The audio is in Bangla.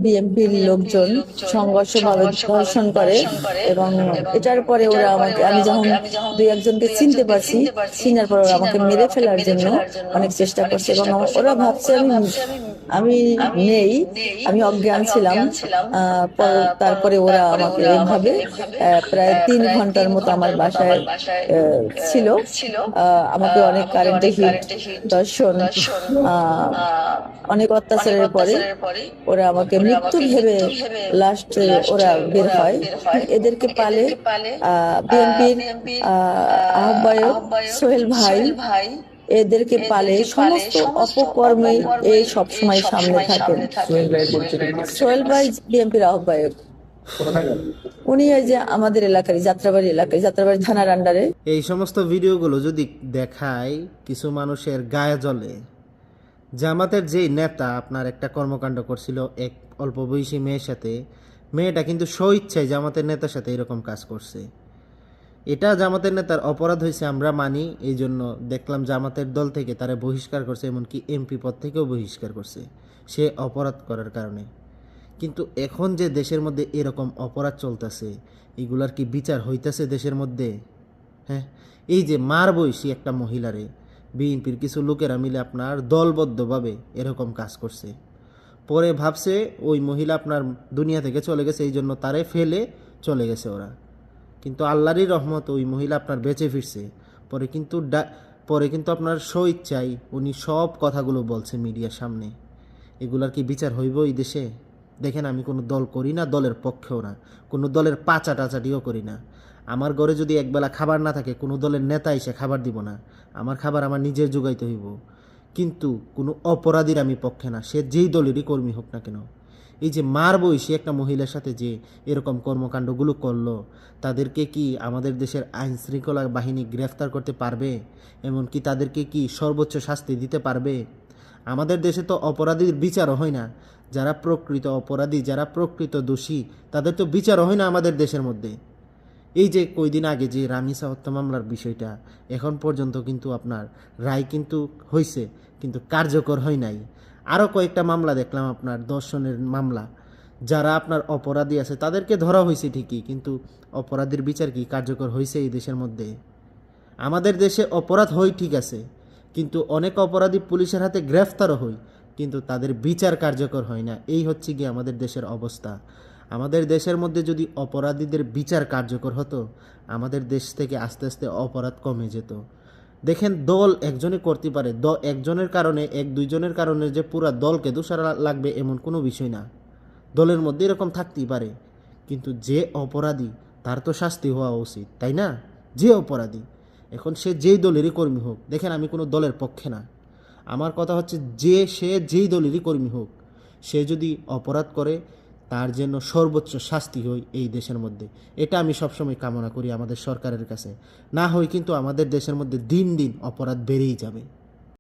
বিএনপির লোকজন সংঘর্ষভাবে ধর্ষণ করে। এবং এটার পরে ওরা আমাকে, আমি যখন দুই একজনকে চিনতে পারছি, চিনার পর ওরা আমাকে মেরে ফেলার জন্য অনেক চেষ্টা করছে। এবং ওরা ভাবছে আমি আমি নেই, আমি অজ্ঞান ছিলাম। তারপরে ওরা আমাকে এভাবে প্রায় 3 ঘন্টার মতো আমার বাসায় ছিল। আমাকে অনেক কারেন্টে হিট, দর্শন, আহ অনেক অত্যাচারের পরে ওরা আমাকে মৃত্যু ভেবে লাস্টে ওরা বের হয়। এদেরকে পালে বিএনপির আহ্বায়ক সোহেল ভাই, এদেরকে পালে সমস্ত অপকর্মে এই সব সময় সামনে থাকেন। সোহেল ভাই বিএনপির আহ্বায়ক, উনি এই যে আমাদের এলাকারই যাত্রাবাড়ি থানার আন্ডারে। এই সমস্ত ভিডিওগুলো যদি দেখায় কিছু মানুষের গায়ে জ্বলে। জামাতের যেই নেতা আপনার একটা কর্মকাণ্ড করছিল এক অল্প বয়সী মেয়ের সাথে, মেয়েটা কিন্তু স্বইচ্ছায় জামাতের নেতার সাথে এরকম কাজ করছে। এটা জামাতের নেতার অপরাধ হয়েছে আমরা মানি, এই জন্য দেখলাম জামাতের দল থেকে তারা বহিষ্কার করছে, এমনকি এমপি পদ থেকেও বহিষ্কার করছে সে অপরাধ করার কারণে। কিন্তু এখন যে দেশের মধ্যে এরকম অপরাধ চলতেছে, এগুলার কি বিচার হইতেছে দেশের মধ্যে? হ্যাঁ, এই যে মার বয়সী একটা মহিলারে বিএনপির কিছু লোকেরা মিলে আপনার দলবদ্ধভাবে এরকম কাজ করছে। পরে ভাবছে ওই মহিলা আপনার দুনিয়া থেকে চলে গেছে, এই জন্য তারে ফেলে চলে গেছে ওরা। কিন্তু আল্লাহরই রহমত ওই মহিলা আপনার বেঁচে ফিরছে। পরে কিন্তু আপনার স্বইচ্ছায় উনি সব কথাগুলো বলছে মিডিয়ার সামনে। এগুলার কি বিচার হইব এই দেশে? দেখেন, আমি কোনো দল করি না, দলের পক্ষেও না, কোনো দলের পাচাটাচাটিও করি না। আমার ঘরে যদি একবেলা খাবার না থাকে, কোনো দলের নেতা এসে খাবার দিব না। আমার খাবার আমার নিজের যোগাইতে হইব। কিন্তু কোনো অপরাধীর আমি পক্ষে না, সে যেই দলেরই কর্মী হোক না কেন। এই যে মার বয়সী একটা মহিলার সাথে যে এরকম কর্মকাণ্ডগুলো করলো, তাদেরকে কি আমাদের দেশের আইন শৃঙ্খলা বাহিনী গ্রেফতার করতে পারবে? এমনকি তাদেরকে কি সর্বোচ্চ শাস্তি দিতে পারবে? আমাদের দেশে তো অপরাধীর বিচারও হয় না। যারা প্রকৃত অপরাধী, যারা প্রকৃত দোষী, তাদের তো বিচারও হয় না আমাদের দেশের মধ্যে। এই যে কয়দিন আগে যে রামিসা হত্যা মামলার বিষয়টা, এখন পর্যন্ত কিন্তু আপনার রায় কিন্তু হয়েছে, কিন্তু কার্যকর হয় নাই। আরও কয়েকটা মামলা দেখলাম আপনার ধর্ষণের মামলা, যারা আপনার অপরাধী আছে তাদেরকে ধরা হয়েছে ঠিকই, কিন্তু অপরাধীর বিচার কি কার্যকর হয়েছে এই দেশের মধ্যে? আমাদের দেশে অপরাধ হয় ঠিক আছে, কিন্তু অনেক অপরাধী পুলিশের হাতে গ্রেফতারও হয়, কিন্তু তাদের বিচার কার্যকর হয় না। এই হচ্ছে কি আমাদের দেশের অবস্থা। আমাদের দেশের মধ্যে যদি অপরাধীদের বিচার কার্যকর হতো, আমাদের দেশ থেকে আস্তে আস্তে অপরাধ কমে যেত। দেখেন, দল একজনে করতে পারে, একজনের কারণে, এক দুইজনের কারণে যে পুরা দলকে দোষার লাগবে এমন কোনো বিষয় না। দলের মধ্যে এরকম থাকতেই পারে, কিন্তু যে অপরাধী তার তো শাস্তি হওয়া উচিত, তাই না? যে অপরাধী, এখন সে যেই দলেরই কর্মী হোক, দেখেন আমি কোনো দলের পক্ষে না, আমার কথা হচ্ছে সে যেই দলেরই কর্মী হোক, সে যদি অপরাধ করে তার জন্য সর্বোচ্চ শাস্তি হয় এই দেশের মধ্যে। এটা আমি সবসময় কামনা করি আমাদের সরকারের কাছে। না হয় কিন্তু আমাদের দেশের মধ্যে দিন দিন অপরাধ বেড়েই যাবে।